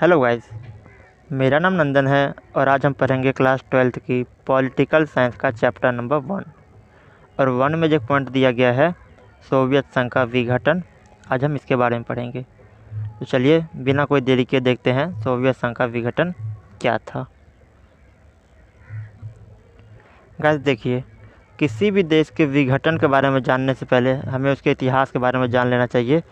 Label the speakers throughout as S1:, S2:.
S1: Hello guys, मेरा नाम नंदन है और आज हम पढ़ेंगे क्लास 12th की पॉलिटिकल साइंस का चैप्टर नंबर 1। और 1 में जो पॉइंट दिया गया है सोवियत संघ का विघटन, आज हम इसके बारे में पढ़ेंगे। तो चलिए बिना कोई देरी के देखते हैं सोवियत संघ का विघटन क्या था। गाइस देखिए, किसी भी देश के विघटन के बारे में जानने से पहले हमें उसके इतिहास के बारे में जान लेना चाहिए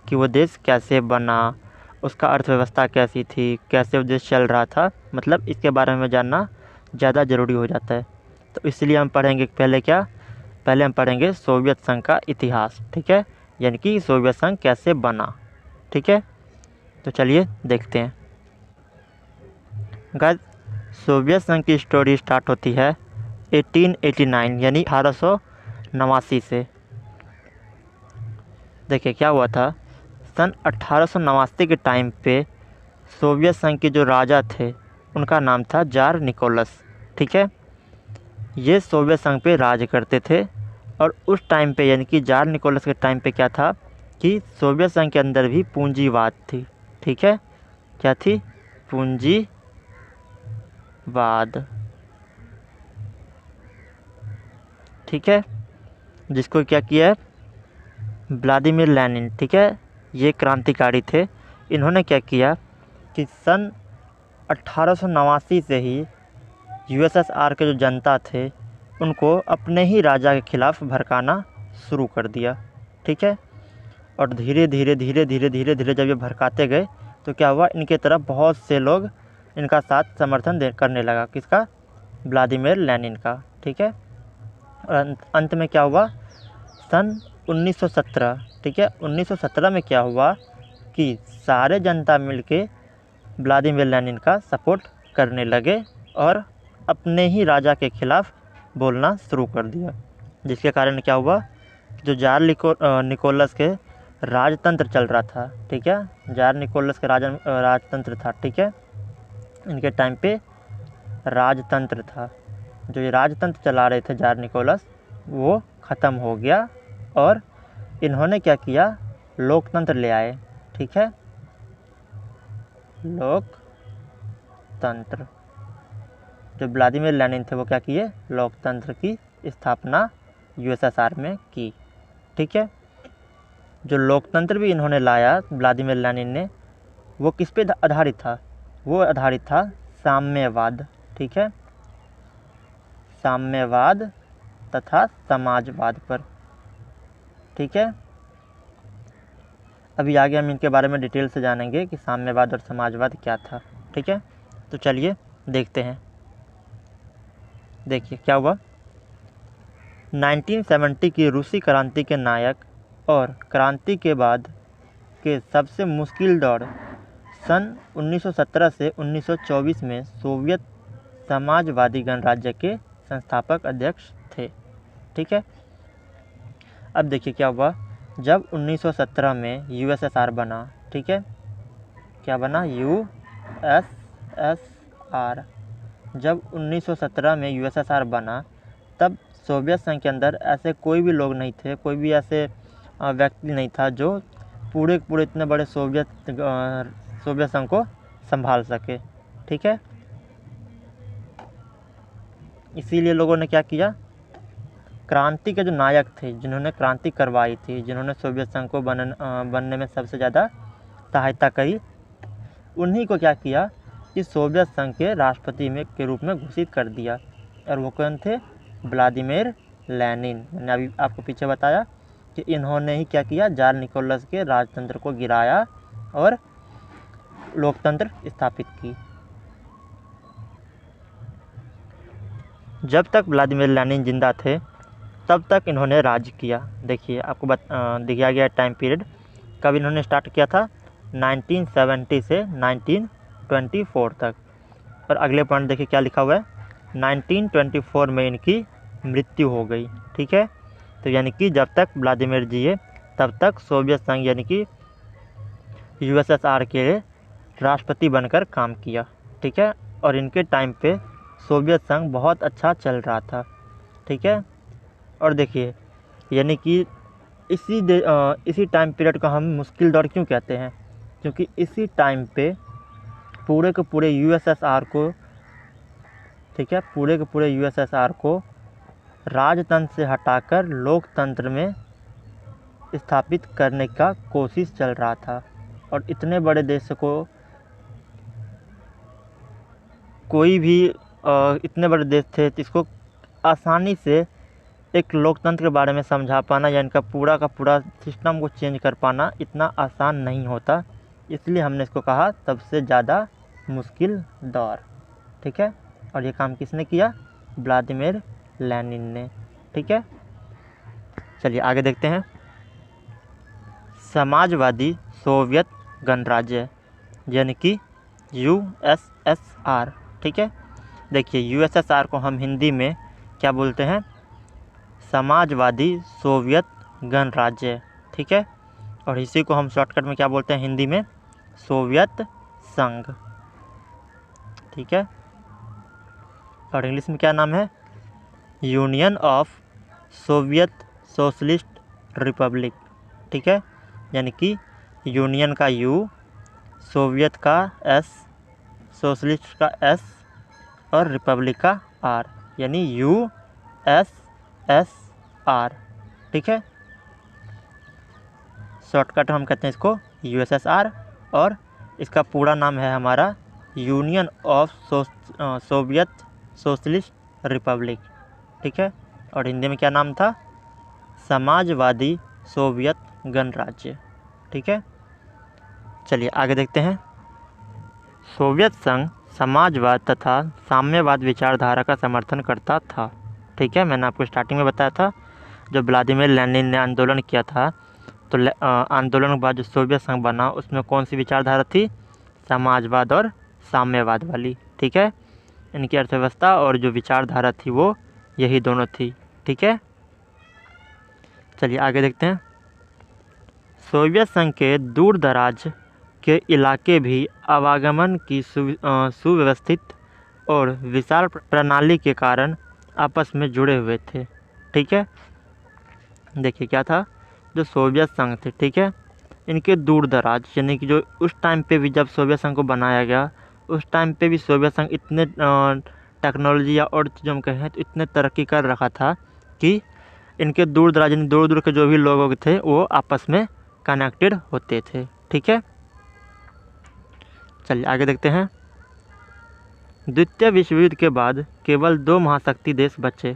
S1: कि वो देश कैसे बना, उसका अर्थव्यवस्था कैसी थी, कैसे वो देश चल रहा था। मतलब इसके बारे में जानना ज़्यादा ज़रूरी हो जाता है। तो इसलिए हम पढ़ेंगे पहले हम पढ़ेंगे सोवियत संघ का इतिहास, ठीक है, यानी कि सोवियत संघ कैसे बना, ठीक है। तो चलिए देखते हैं। गाइस, सोवियत संघ की स्टोरी स्टार्ट होती है 1889 यानी 1889 से। देखिए क्या हुआ था, सन 1889 के टाइम पे सोवियत संघ के जो राजा थे उनका नाम था जार निकोलस, ठीक है। ये सोवियत संघ पे राज करते थे और उस टाइम पे यानी कि जार निकोलस के टाइम पे क्या था कि सोवियत संघ के अंदर भी पूंजीवाद थी, ठीक है। क्या थी? पूंजीवाद, ठीक है, जिसको क्या किया है व्लादिमीर लेनिन, ठीक है। ये क्रांतिकारी थे। इन्होंने क्या किया कि सन 1889 से ही यूएसएसआर के जो जनता थे उनको अपने ही राजा के खिलाफ भड़काना शुरू कर दिया, ठीक है। और धीरे धीरे जब ये भड़काते गए तो क्या हुआ, इनके तरफ बहुत से लोग इनका साथ समर्थन करने लगा। किसका? व्लादिमीर लेनिन का, ठीक है। और अंत में क्या हुआ, सन 1917, ठीक है, 1917 में क्या हुआ कि सारे जनता मिलके व्लादिमीर लेनिन का सपोर्ट करने लगे और अपने ही राजा के खिलाफ बोलना शुरू कर दिया, जिसके कारण क्या हुआ, जो जार निकोलस के राजतंत्र चल रहा था, ठीक है, जार निकोलस के राजतंत्र था, ठीक है, इनके टाइम पे राजतंत्र था, जो ये राजतंत्र चला रहे थे जार निकोलस, वो ख़त्म हो गया और इन्होंने क्या किया, लोकतंत्र ले आए, ठीक है, लोकतंत्र। जो व्लादिमीर लेनिन थे वो क्या किए, लोकतंत्र की स्थापना यूएसएसआर में की, ठीक है। जो लोकतंत्र भी इन्होंने लाया व्लादिमीर लेनिन ने, वो किस पे आधारित था, वो आधारित था साम्यवाद, ठीक है, साम्यवाद तथा समाजवाद पर, ठीक है। अभी आगे हम इनके बारे में डिटेल से जानेंगे कि साम्यवाद और समाजवाद क्या था, ठीक है। तो चलिए देखते हैं। देखिए क्या हुआ, 1970 की रूसी क्रांति के नायक और क्रांति के बाद के सबसे मुश्किल दौर सन 1917 से 1924 में सोवियत समाजवादी गणराज्य के संस्थापक अध्यक्ष थे, ठीक है। अब देखिए क्या हुआ, जब 1917 में यूएसएसआर बना, ठीक है, क्या बना, यूएसएसआर। जब 1917 में यूएसएसआर बना तब सोवियत संघ के अंदर ऐसे कोई भी लोग नहीं थे, कोई भी ऐसे व्यक्ति नहीं था जो पूरे इतने बड़े सोवियत संघ को संभाल सके, ठीक है। इसीलिए लोगों ने क्या किया, क्रांति के जो नायक थे, जिन्होंने क्रांति करवाई थी, जिन्होंने सोवियत संघ को बनने में सबसे ज़्यादा सहायता करी, उन्हीं को क्या किया कि सोवियत संघ के राष्ट्रपति में के रूप में घोषित कर दिया। और वो कौन थे, व्लादिमीर लेनिन। मैंने अभी आपको पीछे बताया कि इन्होंने ही क्या किया, जार निकोलस के राजतंत्र को गिराया और लोकतंत्र स्थापित की। जब तक व्लादिमीर लेनिन जिंदा थे तब तक इन्होंने राज किया। देखिए आपको दिखाया गया टाइम पीरियड, कब इन्होंने स्टार्ट किया था, 1970 से 1924 तक। और अगले पॉइंट देखिए क्या लिखा हुआ है, 1924 में इनकी मृत्यु हो गई, ठीक है। तो यानी कि जब तक व्लादिमीर जिए तब तक सोवियत संघ यानी कि यूएसएसआर के राष्ट्रपति बनकर काम किया, ठीक है। और इनके टाइम पे सोवियत संघ बहुत अच्छा चल रहा था, ठीक है। और देखिए यानी कि इसी टाइम पीरियड को हम मुश्किल दौर क्यों कहते हैं, क्योंकि इसी टाइम पे पूरे के पूरे यूएसएसआर को, ठीक है, पूरे के पूरे यूएसएसआर को राजतंत्र से हटाकर लोकतंत्र में स्थापित करने का कोशिश चल रहा था। और इतने बड़े देश को कोई भी इतने बड़े देश थे तो इसको आसानी से एक लोकतंत्र के बारे में समझा पाना या इनका पूरा का पूरा सिस्टम को चेंज कर पाना इतना आसान नहीं होता। इसलिए हमने इसको कहा सबसे ज़्यादा मुश्किल दौर, ठीक है। और ये काम किसने किया? व्लादिमीर लेनिन ने, ठीक है। चलिए आगे देखते हैं। समाजवादी सोवियत गणराज्य यानी कि यूएसएसआर, ठीक है। देखिए यूएसएसआर को हम हिंदी में क्या बोलते हैं? समाजवादी सोवियत गणराज्य, ठीक है। और इसी को हम शॉर्टकट में क्या बोलते हैं हिंदी में? सोवियत संघ, ठीक है। और इंग्लिश में क्या नाम है? Union of Soviet socialist Republic, ठीक है। यानी कि यूनियन का यू, सोवियत का एस, सोशलिस्ट का एस और रिपब्लिक का आर, यानी यूएसएसआर, ठीक है। शॉर्टकट हम कहते हैं इसको यूएसएसआर और इसका पूरा नाम है हमारा union of Soviet socialist Republic, ठीक है। और हिंदी में क्या नाम था? समाजवादी सोवियत गणराज्य, ठीक है। चलिए आगे देखते हैं। सोवियत संघ समाजवाद तथा साम्यवाद विचारधारा का समर्थन करता था, ठीक है। मैंने आपको स्टार्टिंग में बताया था जब व्लादिमीर लेनिन ने आंदोलन किया था तो आंदोलन के बाद जो सोवियत संघ बना उसमें कौन सी विचारधारा थी? समाजवाद और साम्यवाद वाली, ठीक है। इनकी अर्थव्यवस्था और जो विचारधारा थी वो यही दोनों थी, ठीक है। चलिए आगे देखते हैं। सोवियत संघ के दूर दराज के इलाके भी आवागमन की सुव्यवस्थित और विशाल प्रणाली के कारण आपस में जुड़े हुए थे, ठीक है। देखिए क्या था, जो सोवियत संघ थे, ठीक है, इनके दूर दराज यानी कि जो उस टाइम पे भी जब सोवियत संघ को बनाया गया उस टाइम पे भी सोवियत संघ इतने टेक्नोलॉजी या और चीज़ों में कहें तो इतने तरक्की कर रखा था कि इनके दूर दराज यानी दूर दूर के जो भी लोग थे वो आपस में कनेक्टेड होते थे, ठीक है। चलिए आगे देखते हैं। द्वितीय विश्व युद्ध के बाद केवल 2 महाशक्ति देश बचे,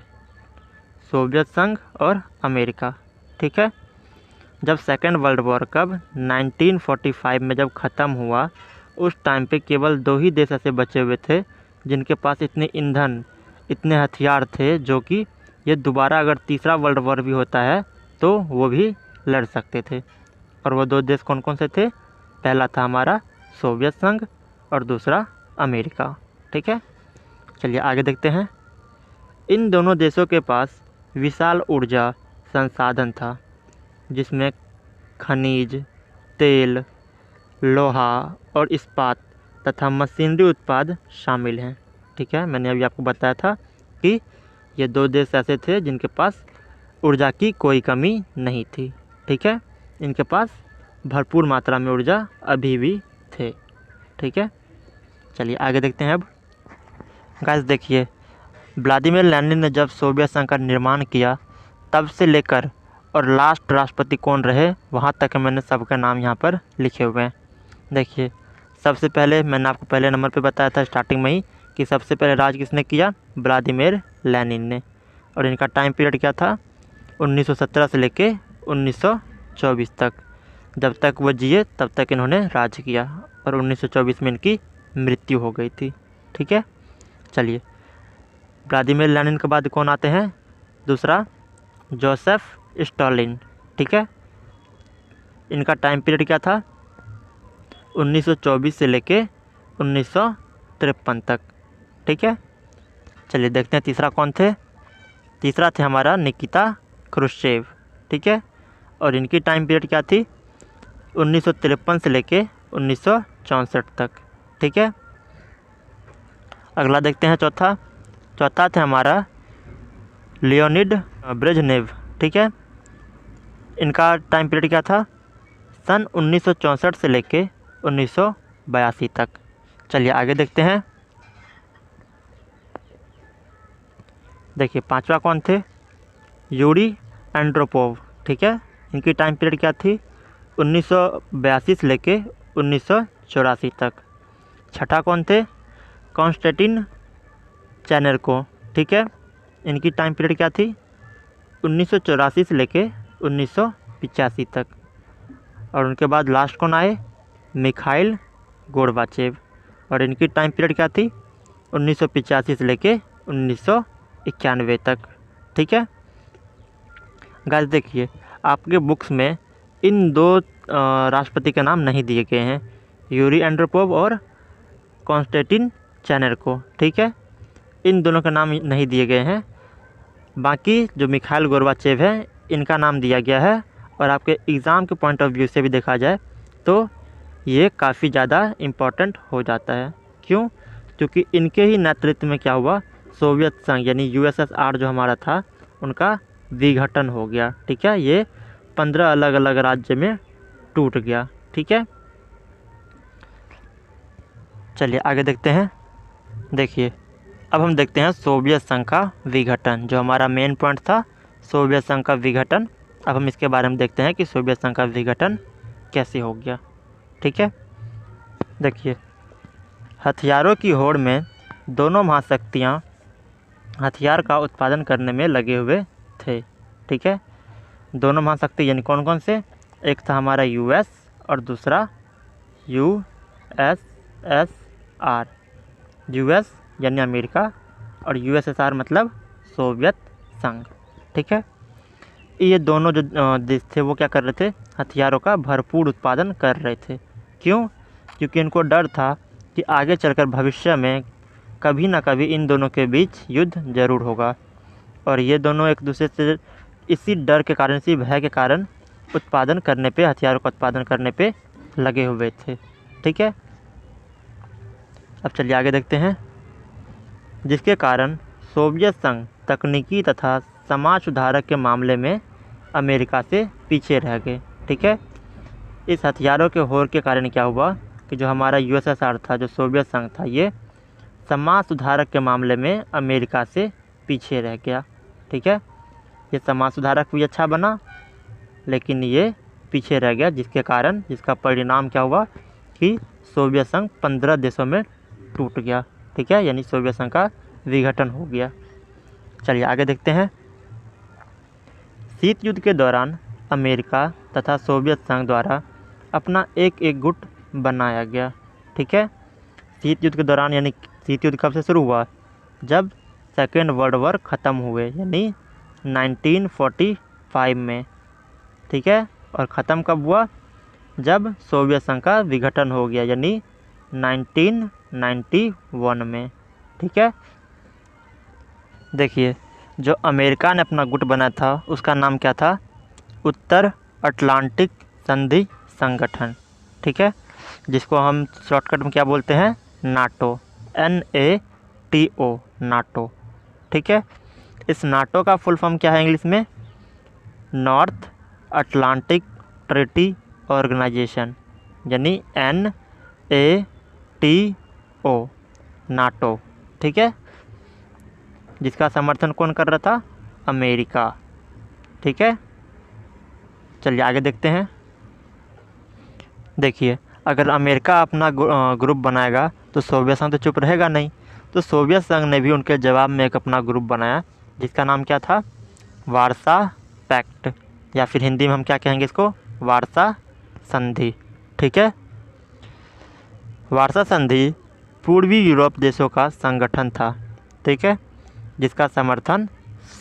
S1: सोवियत संघ और अमेरिका, ठीक है। जब सेकेंड वर्ल्ड वॉर कब 1945 में जब ख़त्म हुआ उस टाइम पे केवल 2 ही देश ऐसे बचे हुए थे जिनके पास इतने ईंधन, इतने हथियार थे जो कि ये दोबारा अगर तीसरा वर्ल्ड वॉर भी होता है तो वो भी लड़ सकते थे। और वो 2 देश कौन कौन से थे? पहला था हमारा सोवियत संघ और दूसरा अमेरिका, ठीक है। चलिए आगे देखते हैं। इन दोनों देशों के पास विशाल ऊर्जा संसाधन था जिसमें खनिज, तेल, लोहा और इस्पात तथा मशीनरी उत्पाद शामिल हैं, ठीक है। मैंने अभी आपको बताया था कि ये 2 देश ऐसे थे जिनके पास ऊर्जा की कोई कमी नहीं थी, ठीक है। इनके पास भरपूर मात्रा में ऊर्जा अभी भी थे, ठीक है। चलिए आगे देखते हैं। अब गाइस देखिए, व्लादिमीर लेनिन ने जब सोवियत संघ का निर्माण किया तब से लेकर और लास्ट राष्ट्रपति कौन रहे वहाँ तक मैंने सबका नाम यहाँ पर लिखे हुए हैं। देखिए सबसे पहले मैंने आपको पहले नंबर पे बताया था स्टार्टिंग में ही कि सबसे पहले राज किसने किया? व्लादिमीर लेनिन ने। और इनका टाइम पीरियड क्या था? 1917 से लेके 1924 तक। जब तक वो जिए तब तक इन्होंने राज किया और 1924 में इनकी मृत्यु हो गई थी, ठीक है। चलिए व्लादिमीर लेनिन के बाद कौन आते हैं? दूसरा जोसेफ स्टालिन, ठीक है। इनका टाइम पीरियड क्या था? 1924 से लेके 1953 तक, ठीक है। चलिए देखते हैं तीसरा कौन थे। तीसरा थे हमारा निकिता क्रुश्चेव, ठीक है। और इनकी टाइम पीरियड क्या थी? 1953 से लेके 1964 तक, ठीक है। अगला देखते हैं चौथा थे हमारा लियोनिड ब्रेजनेव, ठीक है। इनका टाइम पीरियड क्या था? सन 1964 से लेके 1982 तक। चलिए आगे देखते हैं। देखिए पांचवा कौन थे, यूरी एंड्रोपोव, ठीक है। इनकी टाइम पीरियड क्या थी, 1982 से लेके 1984 तक। छठा कौन थे, कॉन्स्टेंटिन चेनेरको, ठीक है। इनकी टाइम पीरियड क्या थी, 1984 से लेके 1985 तक। और उनके बाद लास्ट कौन आए, मिखाइल गोर्बाचेव, और इनकी टाइम पीरियड क्या थी, 1985 से लेके 1991 तक, ठीक है। गाइस देखिए आपके बुक्स में इन दो राष्ट्रपति के नाम नहीं दिए गए हैं, यूरी एंड्रोपोव और कॉन्स्टेंटिन चेनेरको, ठीक है। इन दोनों का नाम नहीं दिए गए हैं। बाकी जो मिखाइल गोर्बाचेव है इनका नाम दिया गया है। और आपके एग्ज़ाम के पॉइंट ऑफ व्यू से भी देखा जाए तो ये काफ़ी ज़्यादा इम्पोर्टेंट हो जाता है। क्यों, क्योंकि इनके ही नेतृत्व में क्या हुआ, सोवियत संघ यानी यूएसएसआर जो हमारा था उनका विघटन हो गया, ठीक है। ये 15 अलग अलग राज्य में टूट गया, ठीक है। चलिए आगे देखते हैं। देखिए अब हम देखते हैं सोवियत संघ का विघटन, जो हमारा मेन पॉइंट था सोवियत संघ का विघटन। अब हम इसके बारे में देखते हैं कि सोवियत संघ का विघटन कैसे हो गया, ठीक है। देखिए हथियारों की होड़ में दोनों महाशक्तियाँ हथियार का उत्पादन करने में लगे हुए थे, ठीक है। दोनों महाशक्ति यानी कौन कौन से, एक था हमारा यूएस और दूसरा यूएसएसआर। यूएस यानी अमेरिका और यूएसएसआर मतलब सोवियत संघ, ठीक है। ये दोनों जो देश थे वो क्या कर रहे थे, हथियारों का भरपूर उत्पादन कर रहे थे। क्यों, क्योंकि इनको डर था कि आगे चलकर भविष्य में कभी ना कभी इन दोनों के बीच युद्ध जरूर होगा। और ये दोनों एक दूसरे से इसी डर के कारण, इसी भय के कारण उत्पादन करने पे, हथियारों का उत्पादन करने पे लगे हुए थे, ठीक है। अब चलिए आगे देखते हैं। जिसके कारण सोवियत संघ तकनीकी तथा समाज सुधारक के मामले में अमेरिका से पीछे रह गए, ठीक है। इस हथियारों के होड़ के कारण क्या हुआ कि जो हमारा यूएसएसआर था, जो सोवियत संघ था, ये समाज सुधारक के मामले में अमेरिका से पीछे रह गया, ठीक है। ये समाज सुधारक भी अच्छा बना लेकिन ये पीछे रह गया, जिसके कारण, जिसका परिणाम क्या हुआ कि सोवियत संघ 15 देशों में टूट गया, ठीक है। यानी सोवियत संघ का विघटन हो गया। चलिए आगे देखते हैं। शीत युद्ध के दौरान अमेरिका तथा सोवियत संघ द्वारा अपना एक एक गुट बनाया गया, ठीक है। शीत युद्ध के दौरान यानी शीत युद्ध कब से शुरू हुआ, जब सेकेंड वर्ल्ड वॉर ख़त्म हुए यानी 1945 में, ठीक है। और ख़त्म कब हुआ, जब सोवियत संघ का विघटन हो गया यानी 1991 में, ठीक है। देखिए जो अमेरिका ने अपना गुट बनाया था उसका नाम क्या था, उत्तर अटलांटिक संधि संगठन, ठीक है। जिसको हम शॉर्टकट में क्या बोलते हैं, नाटो, NATO, नाटो, ठीक है। इस नाटो का फुल फॉर्म क्या है इंग्लिश में, नॉर्थ अटलांटिक ट्रीटी ऑर्गेनाइजेशन, यानी NATO, नाटो, ठीक है। जिसका समर्थन कौन कर रहा था, अमेरिका, ठीक है। चलिए आगे देखते हैं। देखिए अगर अमेरिका अपना ग्रुप बनाएगा तो सोवियत संघ तो चुप रहेगा नहीं, तो सोवियत संघ ने भी उनके जवाब में एक अपना ग्रुप बनाया जिसका नाम क्या था, वार्सा पैक्ट, या फिर हिंदी में हम क्या कहेंगे इसको, वार्सा संधि, ठीक है। वार्सा संधि पूर्वी यूरोप देशों का संगठन था, ठीक है, जिसका समर्थन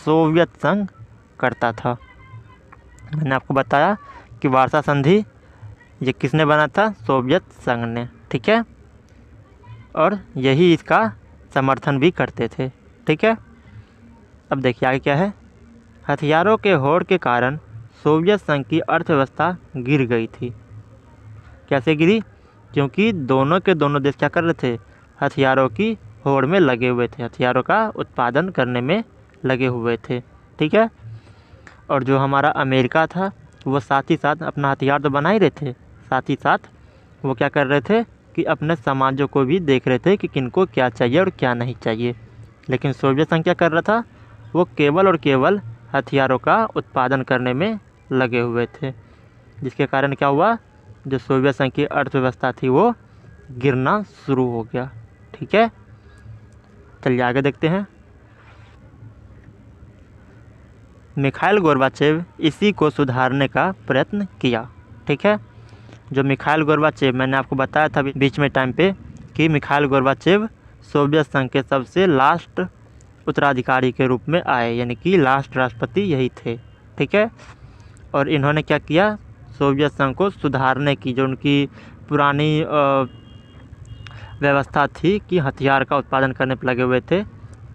S1: सोवियत संघ करता था। मैंने आपको बताया कि वार्सा संधि ये किसने बना था, सोवियत संघ ने, ठीक है। और यही इसका समर्थन भी करते थे, ठीक है। अब देखिए आगे क्या है। हथियारों के होड़ के कारण सोवियत संघ की अर्थव्यवस्था गिर गई थी। कैसे गिरी, क्योंकि दोनों के दोनों देश क्या कर रहे थे, हथियारों की होड़ में लगे हुए थे, हथियारों का उत्पादन करने में लगे हुए थे, ठीक है। और जो हमारा अमेरिका था वो साथ ही साथ अपना हथियार तो बना ही रहे थे, साथ ही साथ वो क्या कर रहे थे, कि अपने समाजों को भी देख रहे थे कि किनको क्या चाहिए और क्या नहीं चाहिए। लेकिन सोवियत संघ क्या कर रहा था, वो केवल और केवल हथियारों का उत्पादन करने में लगे हुए थे, जिसके कारण क्या हुआ, जो सोवियत संघ की अर्थव्यवस्था थी वो गिरना शुरू हो गया। ठीक है, चलिए आगे देखते हैं। मिखाइल गोर्बाचेव इसी को सुधारने का प्रयत्न किया। ठीक है, जो मिखाइल गोर्बाचेव, मैंने आपको बताया था बीच में टाइम पे कि मिखाइल गोर्बाचेव सोवियत संघ के सबसे लास्ट उत्तराधिकारी के रूप में आए, यानी कि लास्ट राष्ट्रपति यही थे। ठीक है, और इन्होंने क्या किया, सोवियत संघ को सुधारने की, जो उनकी पुरानी व्यवस्था थी कि हथियार का उत्पादन करने पर लगे हुए थे,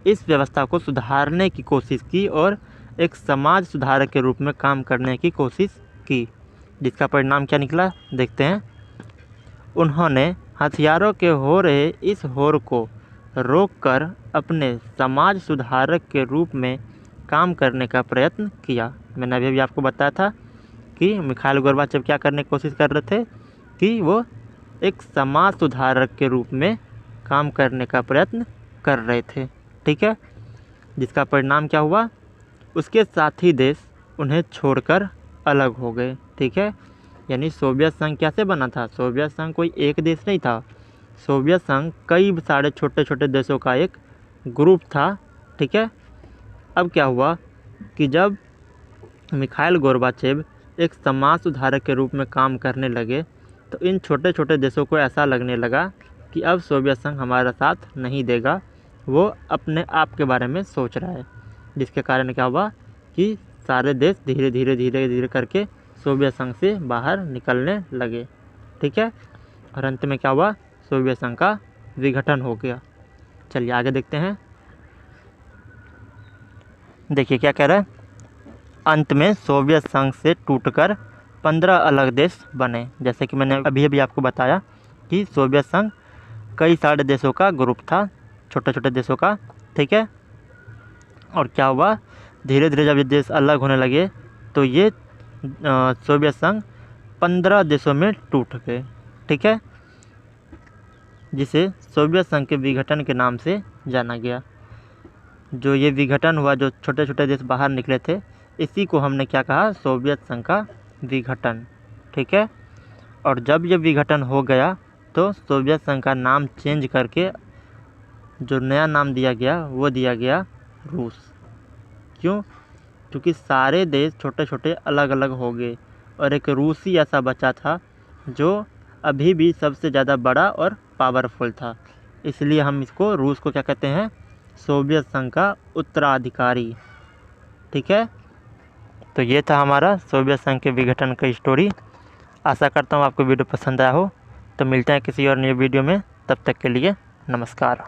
S1: इस व्यवस्था को सुधारने की कोशिश की और एक समाज सुधारक के रूप में काम करने की कोशिश की, जिसका परिणाम क्या निकला देखते हैं। उन्होंने हथियारों के हो रहे इस होड़ को रोककर अपने समाज सुधारक के रूप में काम करने का प्रयत्न किया। मैंने अभी भी आपको बताया था कि मिखाइल गोर्बाचेव क्या करने की कोशिश कर रहे थे कि वो एक समाज सुधारक के रूप में काम करने का प्रयत्न कर रहे थे। ठीक है, जिसका परिणाम क्या हुआ, उसके साथी देश उन्हें छोड़कर अलग हो गए। ठीक है, यानी सोवियत संघ कैसे बना था, सोवियत संघ कोई एक देश नहीं था, सोवियत संघ कई सारे छोटे छोटे देशों का एक ग्रुप था। ठीक है, अब क्या हुआ कि जब मिखाइल गोर्बाचेव एक समाज सुधारक के रूप में काम करने लगे, तो इन छोटे छोटे देशों को ऐसा लगने लगा कि अब सोवियत संघ हमारा साथ नहीं देगा, वो अपने आप के बारे में सोच रहा है, जिसके कारण क्या हुआ कि सारे देश धीरे धीरे धीरे धीरे करके सोवियत संघ से बाहर निकलने लगे। ठीक है, और अंत में क्या हुआ, सोवियत संघ का विघटन हो गया। चलिए आगे देखते हैं। देखिए क्या कह रहा है, अंत में सोवियत संघ से टूटकर 15 अलग देश बने। जैसे कि मैंने अभी अभी आपको बताया कि सोवियत संघ कई सारे देशों का ग्रुप था, छोटे छोटे देशों का। ठीक है, और क्या हुआ, धीरे धीरे जब ये देश अलग होने लगे तो ये सोवियत संघ 15 देशों में टूट गए। ठीक है, जिसे सोवियत संघ के विघटन के नाम से जाना गया। जो ये विघटन हुआ, जो छोटे छोटे देश बाहर निकले थे, इसी को हमने क्या कहा, सोवियत संघ का विघटन। ठीक है, और जब ये विघटन हो गया तो सोवियत संघ का नाम चेंज करके जो नया नाम दिया गया वो दिया गया रूस। क्यों, क्योंकि सारे देश छोटे छोटे अलग अलग हो गए और एक रूस ही ऐसा बचा था जो अभी भी सबसे ज़्यादा बड़ा और पावरफुल था, इसलिए हम इसको, रूस को क्या कहते हैं, सोवियत संघ का उत्तराधिकारी। ठीक है, तो ये था हमारा सोवियत संघ के विघटन का स्टोरी। आशा करता हूँ आपको वीडियो पसंद आया हो। तो मिलते हैं किसी और नए वीडियो में, तब तक के लिए नमस्कार।